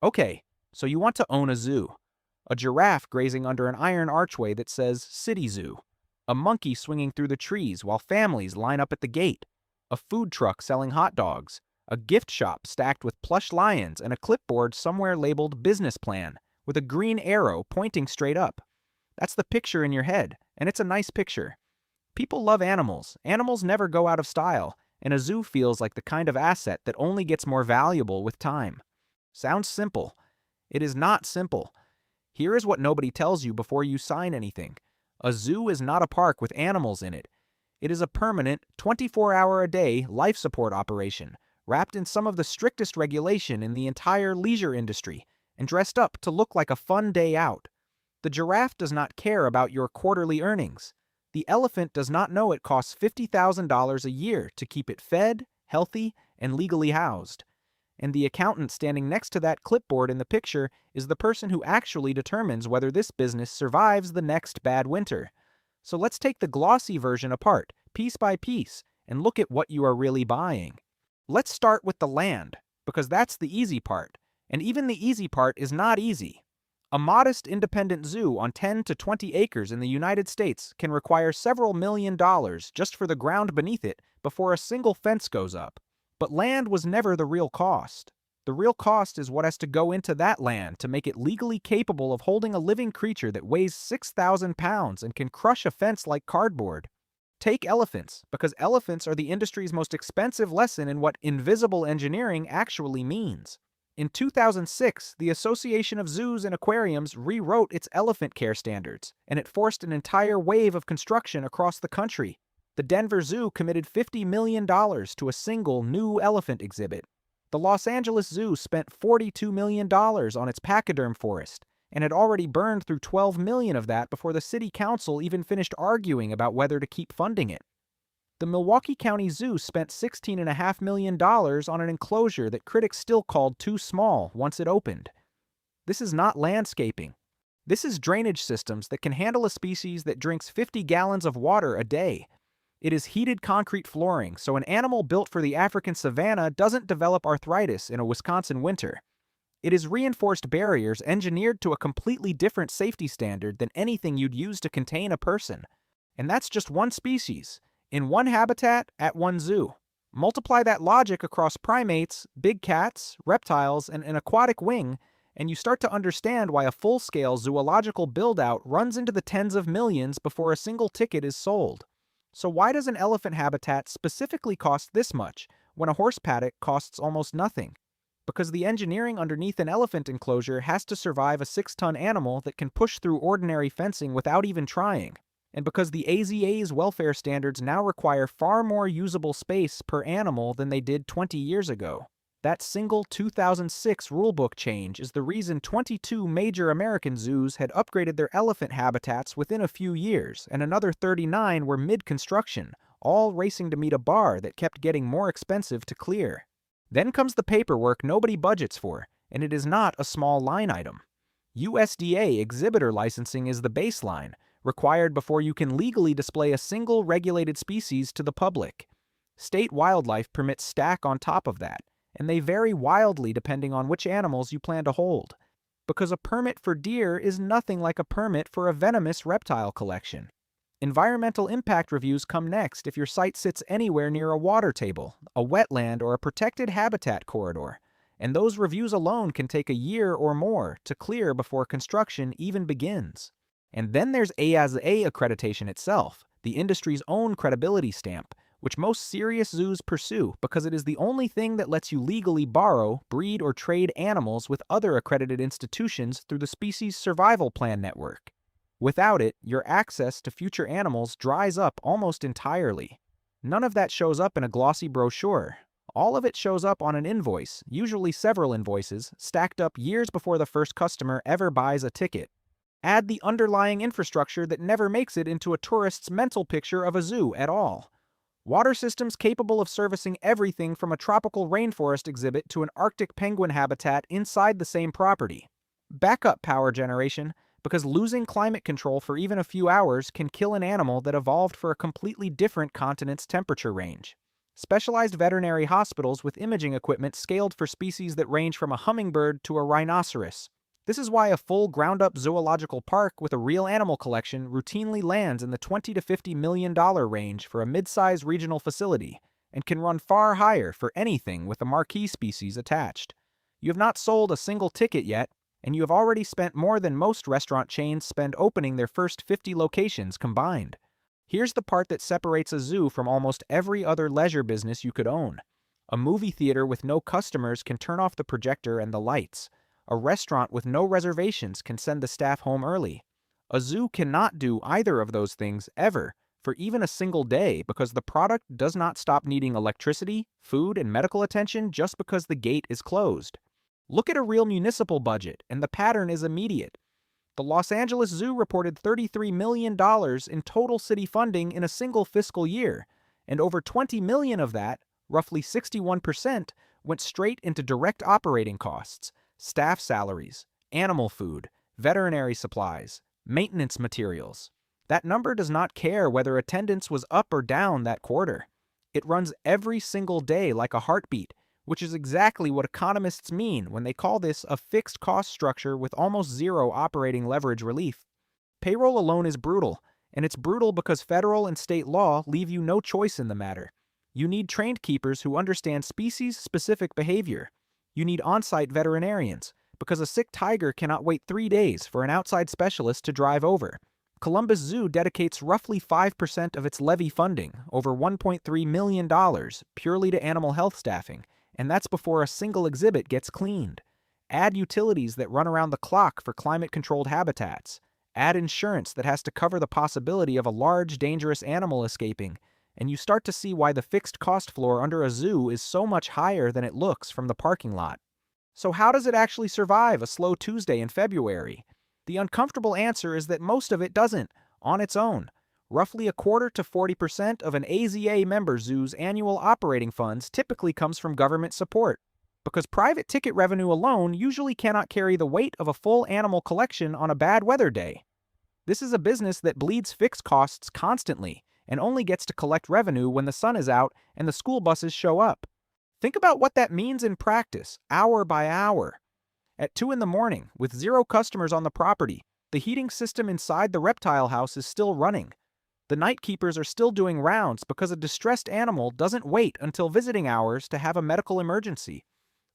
Okay, so you want to own a zoo. A giraffe grazing under an iron archway that says City Zoo. A monkey swinging through the trees while families line up at the gate. A food truck selling hot dogs. A gift shop stacked with plush lions and a clipboard somewhere labeled Business Plan, with a green arrow pointing straight up. That's the picture in your head, and it's a nice picture. People love animals. Animals never go out of style, and a zoo feels like the kind of asset that only gets more valuable with time. Sounds simple. It is not simple. Here is what nobody tells you before you sign anything. A zoo is not a park with animals in it. It is a permanent, 24-hour-a-day life support operation, wrapped in some of the strictest regulation in the entire leisure industry, and dressed up to look like a fun day out. The giraffe does not care about your quarterly earnings. The elephant does not know it costs $50,000 a year to keep it fed, healthy, and legally housed. And the accountant standing next to that clipboard in the picture is the person who actually determines whether this business survives the next bad winter. So let's take the glossy version apart, piece by piece, and look at what you are really buying. Let's start with the land, because that's the easy part, and even the easy part is not easy. A modest independent zoo on 10 to 20 acres in the United States can require several $1,000,000 just for the ground beneath it before a single fence goes up. But land was never the real cost. The real cost is what has to go into that land to make it legally capable of holding a living creature that weighs 6,000 pounds and can crush a fence like cardboard. Take elephants, because elephants are the industry's most expensive lesson in what invisible engineering actually means. In 2006, the Association of Zoos and Aquariums rewrote its elephant care standards, and it forced an entire wave of construction across the country. The Denver Zoo committed $50 million to a single new elephant exhibit. The Los Angeles Zoo spent $42 million on its pachyderm forest, and had already burned through $12 million of that before the city council even finished arguing about whether to keep funding it. The Milwaukee County Zoo spent $16.5 million on an enclosure that critics still called too small once it opened. This is not landscaping. This is drainage systems that can handle a species that drinks 50 gallons of water a day. It is heated concrete flooring, so an animal built for the African savanna doesn't develop arthritis in a Wisconsin winter. It is reinforced barriers engineered to a completely different safety standard than anything you'd use to contain a person. And that's just one species, in one habitat at one zoo. Multiply that logic across primates, big cats, reptiles, and an aquatic wing, and you start to understand why a full-scale zoological build-out runs into the tens of millions before a single ticket is sold. So why does an elephant habitat specifically cost this much, when a horse paddock costs almost nothing? Because the engineering underneath an elephant enclosure has to survive a 6-ton animal that can push through ordinary fencing without even trying. And because the AZA's welfare standards now require far more usable space per animal than they did 20 years ago. That single 2006 rulebook change is the reason 22 major American zoos had upgraded their elephant habitats within a few years, and another 39 were mid-construction, all racing to meet a bar that kept getting more expensive to clear. Then comes the paperwork nobody budgets for, and it is not a small line item. USDA exhibitor licensing is the baseline, required before you can legally display a single regulated species to the public. State wildlife permits stack on top of that, and they vary wildly depending on which animals you plan to hold. Because a permit for deer is nothing like a permit for a venomous reptile collection. Environmental impact reviews come next if your site sits anywhere near a water table, a wetland, or a protected habitat corridor, and those reviews alone can take a year or more to clear before construction even begins. And then there's ASA accreditation itself, the industry's own credibility stamp, which most serious zoos pursue because it is the only thing that lets you legally borrow, breed, or trade animals with other accredited institutions through the Species Survival Plan network. Without it, your access to future animals dries up almost entirely. None of that shows up in a glossy brochure. All of it shows up on an invoice, usually several invoices, stacked up years before the first customer ever buys a ticket. Add the underlying infrastructure that never makes it into a tourist's mental picture of a zoo at all. Water systems capable of servicing everything from a tropical rainforest exhibit to an Arctic penguin habitat inside the same property. Backup power generation, because losing climate control for even a few hours can kill an animal that evolved for a completely different continent's temperature range. specialized veterinary hospitals with imaging equipment scaled for species that range from a hummingbird to a rhinoceros. This is why a full ground-up zoological park with a real animal collection routinely lands in the $20 to $50 million range for a mid-size regional facility, and can run far higher for anything with a marquee species attached. You have not sold a single ticket yet, and you have already spent more than most restaurant chains spend opening their first 50 locations combined. Here's the part that separates a zoo from almost every other leisure business you could own. A movie theater with no customers can turn off the projector and the lights. A restaurant with no reservations can send the staff home early. A zoo cannot do either of those things ever, for even a single day, because the product does not stop needing electricity, food, and medical attention just because the gate is closed. Look at a real municipal budget, and the pattern is immediate. The Los Angeles Zoo reported $33 million in total city funding in a single fiscal year, and over $20 million of that, roughly 61%, went straight into direct operating costs, staff salaries, animal food, veterinary supplies, maintenance materials. That number does not care whether attendance was up or down that quarter. It runs every single day like a heartbeat, which is exactly what economists mean when they call this a fixed cost structure with almost zero operating leverage relief. Payroll alone is brutal, and it's brutal because federal and state law leave you no choice in the matter. You need trained keepers who understand species-specific behavior. You need on-site veterinarians, because a sick tiger cannot wait 3 days for an outside specialist to drive over. Columbus Zoo dedicates roughly 5% of its levy funding, over $1.3 million, purely to animal health staffing, and that's before a single exhibit gets cleaned. Add utilities that run around the clock for climate-controlled habitats. Add insurance that has to cover the possibility of a large, dangerous animal escaping, and you start to see why the fixed cost floor under a zoo is so much higher than it looks from the parking lot. So how does it actually survive a slow Tuesday in February? The uncomfortable answer is that most of it doesn't, on its own. Roughly a quarter to 40% of an AZA member zoo's annual operating funds typically comes from government support, because private ticket revenue alone usually cannot carry the weight of a full animal collection on a bad weather day. This is a business that bleeds fixed costs constantly and only gets to collect revenue when the sun is out and the school buses show up. Think about what that means in practice, hour by hour. At 2 in the morning, with 0 customers on the property, the heating system inside the reptile house is still running. The night keepers are still doing rounds because a distressed animal doesn't wait until visiting hours to have a medical emergency.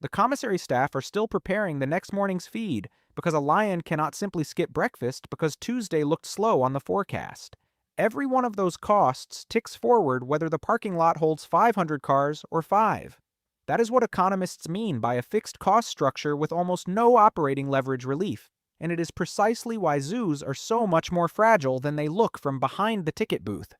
The commissary staff are still preparing the next morning's feed because a lion cannot simply skip breakfast because Tuesday looked slow on the forecast. Every one of those costs ticks forward whether the parking lot holds 500 cars or 5. That is what economists mean by a fixed cost structure with almost no operating leverage relief. And it is precisely why zoos are so much more fragile than they look from behind the ticket booth.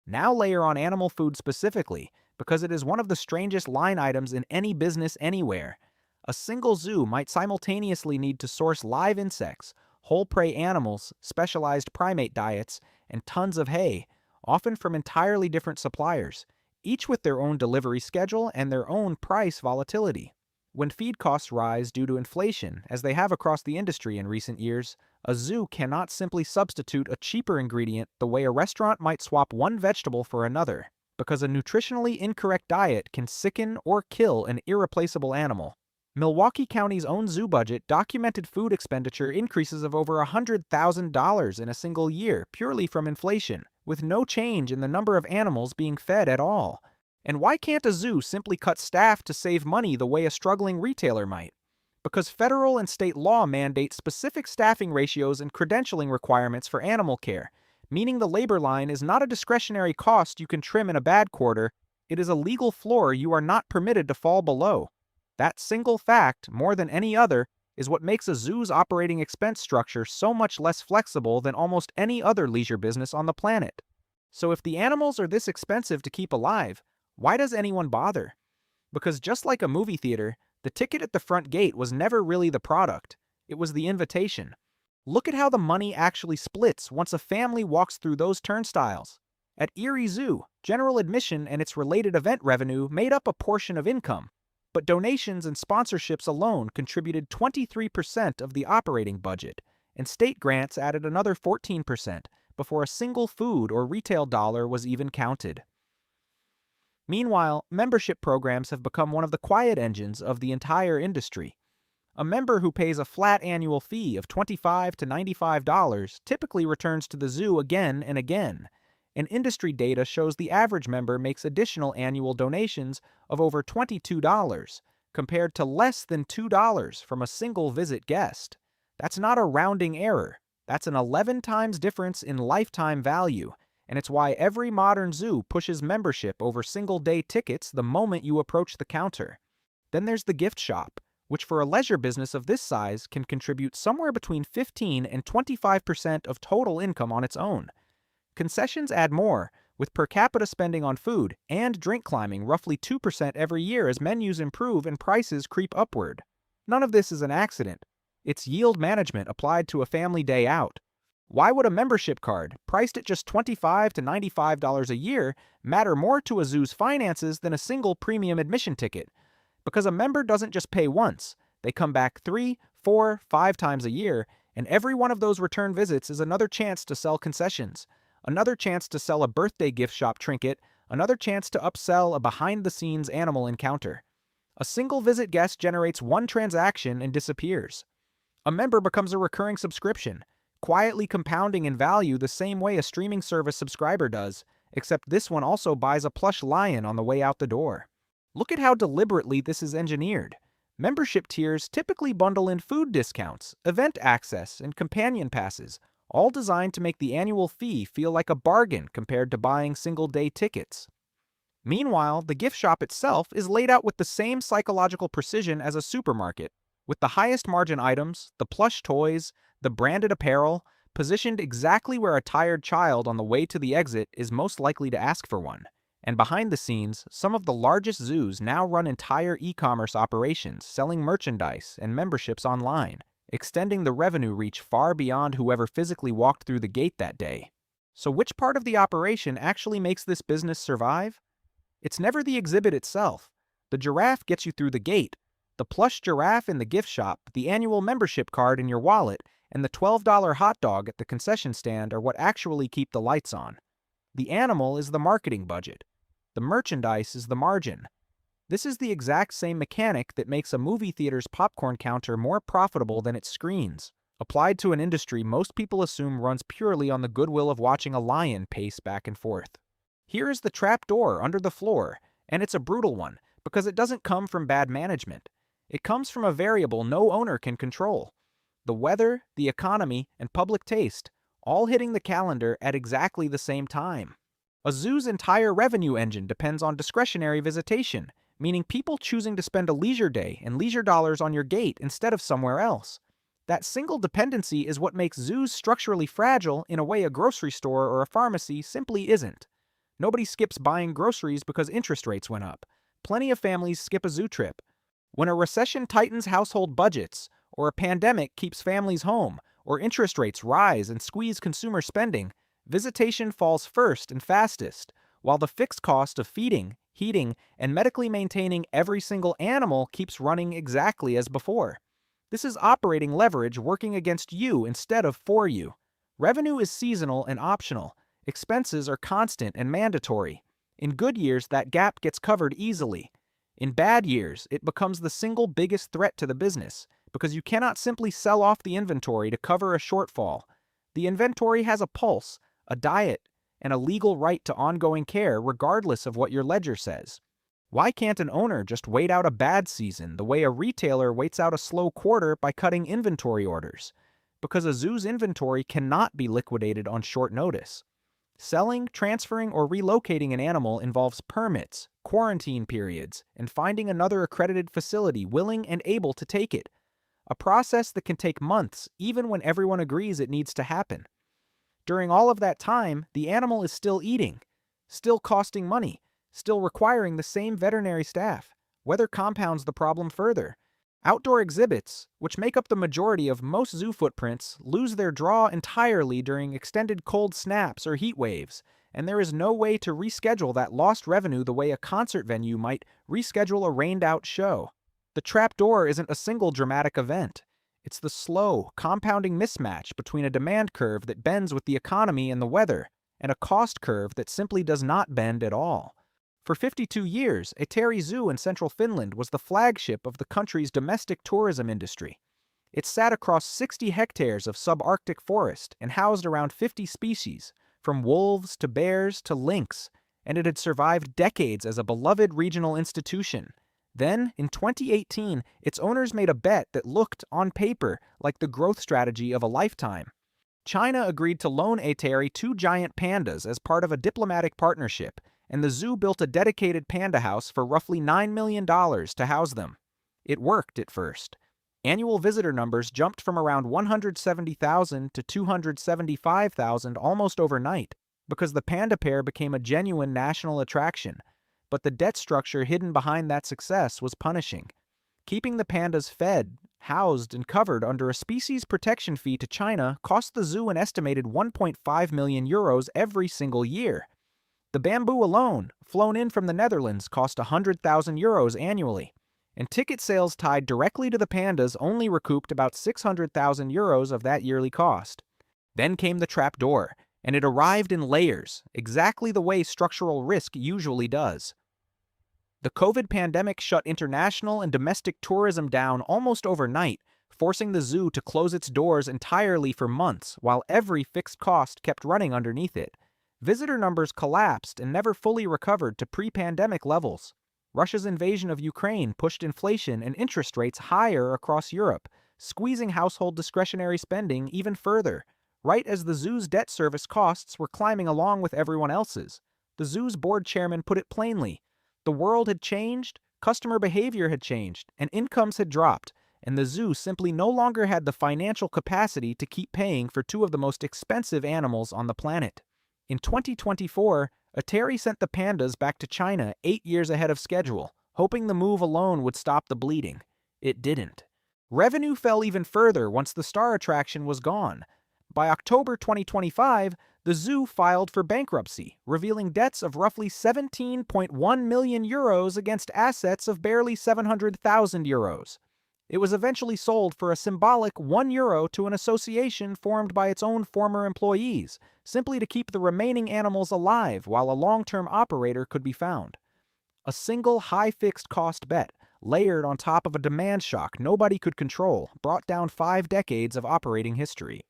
Now layer on animal food specifically, because it is one of the strangest line items in any business anywhere. A single zoo might simultaneously need to source live insects, whole prey animals, specialized primate diets, and tons of hay, often from entirely different suppliers, each with their own delivery schedule and their own price volatility. When feed costs rise due to inflation, as they have across the industry in recent years, a zoo cannot simply substitute a cheaper ingredient the way a restaurant might swap one vegetable for another, because a nutritionally incorrect diet can sicken or kill an irreplaceable animal. Milwaukee County's own zoo budget documented food expenditure increases of over $100,000 in a single year purely from inflation, with no change in the number of animals being fed at all. And why can't a zoo simply cut staff to save money the way a struggling retailer might? Because federal and state law mandate specific staffing ratios and credentialing requirements for animal care, meaning the labor line is not a discretionary cost you can trim in a bad quarter, it is a legal floor you are not permitted to fall below. That single fact, more than any other, is what makes a zoo's operating expense structure so much less flexible than almost any other leisure business on the planet. So if the animals are this expensive to keep alive, why does anyone bother? Because just like a movie theater, the ticket at the front gate was never really the product. It was the invitation. Look at how the money actually splits once a family walks through those turnstiles. At Ähtäri Zoo, general admission and its related event revenue made up a portion of income, but donations and sponsorships alone contributed 23% of the operating budget, and state grants added another 14% before a single food or retail dollar was even counted. Meanwhile, membership programs have become one of the quiet engines of the entire industry. A member who pays a flat annual fee of $25 to $95 typically returns to the zoo again and again, and industry data shows the average member makes additional annual donations of over $22, compared to less than $2 from a single visit guest. That's not a rounding error. That's an 11 times difference in lifetime value, and it's why every modern zoo pushes membership over single-day tickets the moment you approach the counter. Then there's the gift shop, which for a leisure business of this size can contribute somewhere between 15 and 25% of total income on its own. Concessions add more, with per capita spending on food and drink climbing roughly 2% every year as menus improve and prices creep upward. None of this is an accident. It's yield management applied to a family day out. Why would a membership card, priced at just $25 to $95 a year, matter more to a zoo's finances than a single premium admission ticket? Because a member doesn't just pay once. They come back 3, 4, 5 times a year, and every one of those return visits is another chance to sell concessions, another chance to sell a birthday gift shop trinket, another chance to upsell a behind-the-scenes animal encounter. A single visit guest generates one transaction and disappears. A member becomes a recurring subscription, quietly compounding in value the same way a streaming service subscriber does, except this one also buys a plush lion on the way out the door. Look at how deliberately this is engineered. Membership tiers typically bundle in food discounts, event access, and companion passes, all designed to make the annual fee feel like a bargain compared to buying single-day tickets. Meanwhile, the gift shop itself is laid out with the same psychological precision as a supermarket, with the highest margin items, the plush toys, the branded apparel, positioned exactly where a tired child on the way to the exit is most likely to ask for one. And behind the scenes, some of the largest zoos now run entire e-commerce operations selling merchandise and memberships online, extending the revenue reach far beyond whoever physically walked through the gate that day. So which part of the operation actually makes this business survive? It's never the exhibit itself. The giraffe gets you through the gate. The plush giraffe in the gift shop, the annual membership card in your wallet, and the $12 hot dog at the concession stand are what actually keep the lights on. The animal is the marketing budget. The merchandise is the margin. This is the exact same mechanic that makes a movie theater's popcorn counter more profitable than its screens, applied to an industry most people assume runs purely on the goodwill of watching a lion pace back and forth. Here is the trap door under the floor, and it's a brutal one because it doesn't come from bad management. It comes from a variable no owner can control. The weather, the economy, and public taste, all hitting the calendar at exactly the same time. A zoo's entire revenue engine depends on discretionary visitation, meaning people choosing to spend a leisure day and leisure dollars on your gate instead of somewhere else. That single dependency is what makes zoos structurally fragile in a way a grocery store or a pharmacy simply isn't. Nobody skips buying groceries because interest rates went up. Plenty of families skip a zoo trip. When a recession tightens household budgets, or a pandemic keeps families home, or interest rates rise and squeeze consumer spending, visitation falls first and fastest, while the fixed cost of feeding, heating, and medically maintaining every single animal keeps running exactly as before. This is operating leverage working against you instead of for you. Revenue is seasonal and optional. Expenses are constant and mandatory. In good years, that gap gets covered easily. In bad years, it becomes the single biggest threat to the business, because you cannot simply sell off the inventory to cover a shortfall. The inventory has a pulse, a diet, and a legal right to ongoing care regardless of what your ledger says. Why can't an owner just wait out a bad season the way a retailer waits out a slow quarter by cutting inventory orders? Because a zoo's inventory cannot be liquidated on short notice. Selling, transferring, or relocating an animal involves permits, quarantine periods, and finding another accredited facility willing and able to take it. A process that can take months, even when everyone agrees it needs to happen. During all of that time, the animal is still eating, still costing money, still requiring the same veterinary staff. Weather compounds the problem further. Outdoor exhibits, which make up the majority of most zoo footprints, lose their draw entirely during extended cold snaps or heat waves, and there is no way to reschedule that lost revenue the way a concert venue might reschedule a rained-out show. The trapdoor isn't a single dramatic event. It's the slow, compounding mismatch between a demand curve that bends with the economy and the weather, and a cost curve that simply does not bend at all. For 52 years, Ähtäri Zoo in central Finland was the flagship of the country's domestic tourism industry. It sat across 60 hectares of subarctic forest and housed around 50 species, from wolves to bears to lynx, and it had survived decades as a beloved regional institution. Then, in 2018, its owners made a bet that looked, on paper, like the growth strategy of a lifetime. China agreed to loan Ähtäri 2 giant pandas as part of a diplomatic partnership, and the zoo built a dedicated panda house for roughly $9 million to house them. It worked at first. Annual visitor numbers jumped from around 170,000 to 275,000 almost overnight, because the panda pair became a genuine national attraction. But the debt structure hidden behind that success was punishing. Keeping the pandas fed, housed, and covered under a species protection fee to China cost the zoo an estimated 1.5 million euros every single year. The bamboo alone, flown in from the Netherlands, cost 100,000 euros annually, and ticket sales tied directly to the pandas only recouped about 600,000 euros of that yearly cost. Then came the trapdoor, and it arrived in layers, exactly the way structural risk usually does. The COVID pandemic shut international and domestic tourism down almost overnight, forcing the zoo to close its doors entirely for months while every fixed cost kept running underneath it. Visitor numbers collapsed and never fully recovered to pre-pandemic levels. Russia's invasion of Ukraine pushed inflation and interest rates higher across Europe, squeezing household discretionary spending even further, right as the zoo's debt service costs were climbing along with everyone else's. The zoo's board chairman put it plainly: the world had changed, customer behavior had changed, and incomes had dropped, and the zoo simply no longer had the financial capacity to keep paying for 2 of the most expensive animals on the planet. In 2024, Ähtäri sent the pandas back to China 8 years ahead of schedule, hoping the move alone would stop the bleeding. It didn't. Revenue fell even further once the star attraction was gone. By October 2025, the zoo filed for bankruptcy, revealing debts of roughly 17.1 million euros against assets of barely 700,000 euros. It was eventually sold for a symbolic €1 to an association formed by its own former employees, simply to keep the remaining animals alive while a long-term operator could be found. A single high fixed cost bet, layered on top of a demand shock nobody could control, brought down 5 decades of operating history.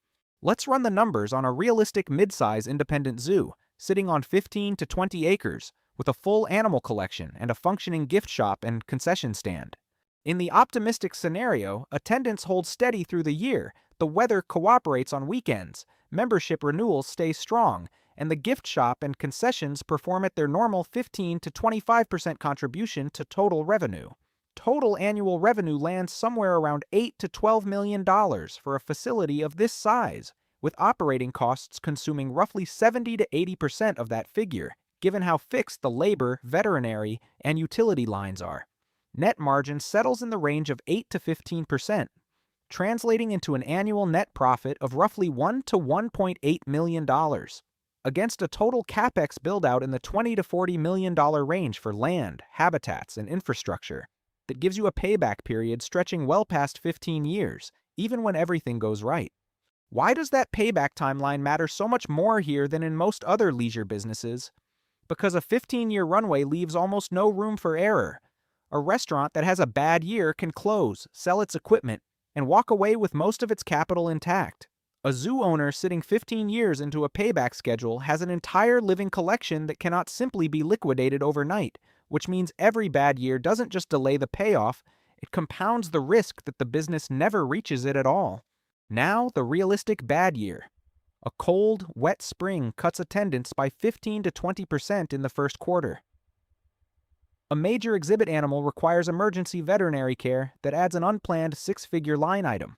Let's run the numbers on a realistic mid-size independent zoo, sitting on 15 to 20 acres, with a full animal collection and a functioning gift shop and concession stand. In the optimistic scenario, attendance holds steady through the year, the weather cooperates on weekends, membership renewals stay strong, and the gift shop and concessions perform at their normal 15 to 25% contribution to total revenue. Total annual revenue lands somewhere around $8 to $12 million for a facility of this size, with operating costs consuming roughly 70 to 80% of that figure, given how fixed the labor, veterinary, and utility lines are. Net margin settles in the range of 8 to 15%, translating into an annual net profit of roughly $1 to $1.8 million, against a total capex build-out in the $20 to $40 million range for land, habitats, and infrastructure. That gives you a payback period stretching well past 15 years, even when everything goes right. Why does that payback timeline matter so much more here than in most other leisure businesses? Because a 15-year runway leaves almost no room for error. A restaurant that has a bad year can close, sell its equipment, and walk away with most of its capital intact. A zoo owner sitting 15 years into a payback schedule has an entire living collection that cannot simply be liquidated overnight, which means every bad year doesn't just delay the payoff, it compounds the risk that the business never reaches it at all. Now, the realistic bad year. A cold, wet spring cuts attendance by 15 to 20% in the first quarter. A major exhibit animal requires emergency veterinary care that adds an unplanned 6-figure line item.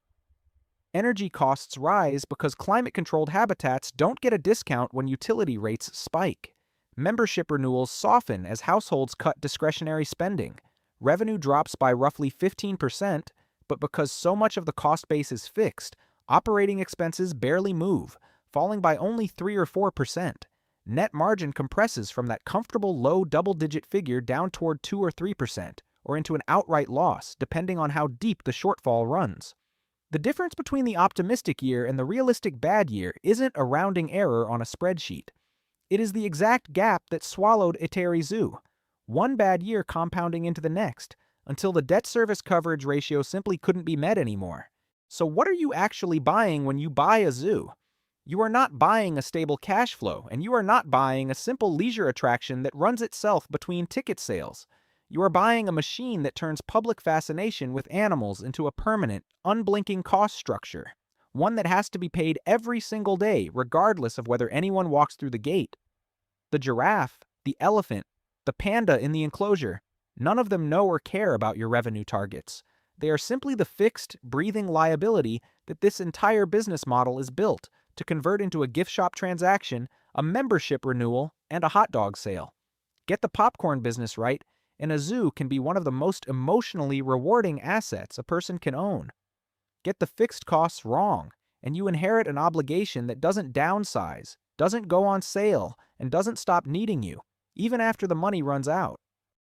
Energy costs rise because climate-controlled habitats don't get a discount when utility rates spike. Membership renewals soften as households cut discretionary spending. Revenue drops by roughly 15%, but because so much of the cost base is fixed, operating expenses barely move, falling by only 3 or 4%. Net margin compresses from that comfortable low double-digit figure down toward 2 or 3%, or into an outright loss, depending on how deep the shortfall runs. The difference between the optimistic year and the realistic bad year isn't a rounding error on a spreadsheet. It is the exact gap that swallowed Ähtäri Zoo. one bad year compounding into the next, until the debt service coverage ratio simply couldn't be met anymore. So, what are you actually buying when you buy a zoo? You are not buying a stable cash flow, and you are not buying a simple leisure attraction that runs itself between ticket sales. You are buying a machine that turns public fascination with animals into a permanent, unblinking cost structure, one that has to be paid every single day, regardless of whether anyone walks through the gate. The giraffe, the elephant, the panda in the enclosure, none of them know or care about your revenue targets. They are simply the fixed, breathing liability that this entire business model is built to convert into a gift shop transaction, a membership renewal, and a hot dog sale. Get the popcorn business right, and a zoo can be one of the most emotionally rewarding assets a person can own. Get the fixed costs wrong, and you inherit an obligation that doesn't downsize, doesn't go on sale, and doesn't stop needing you, even after the money runs out.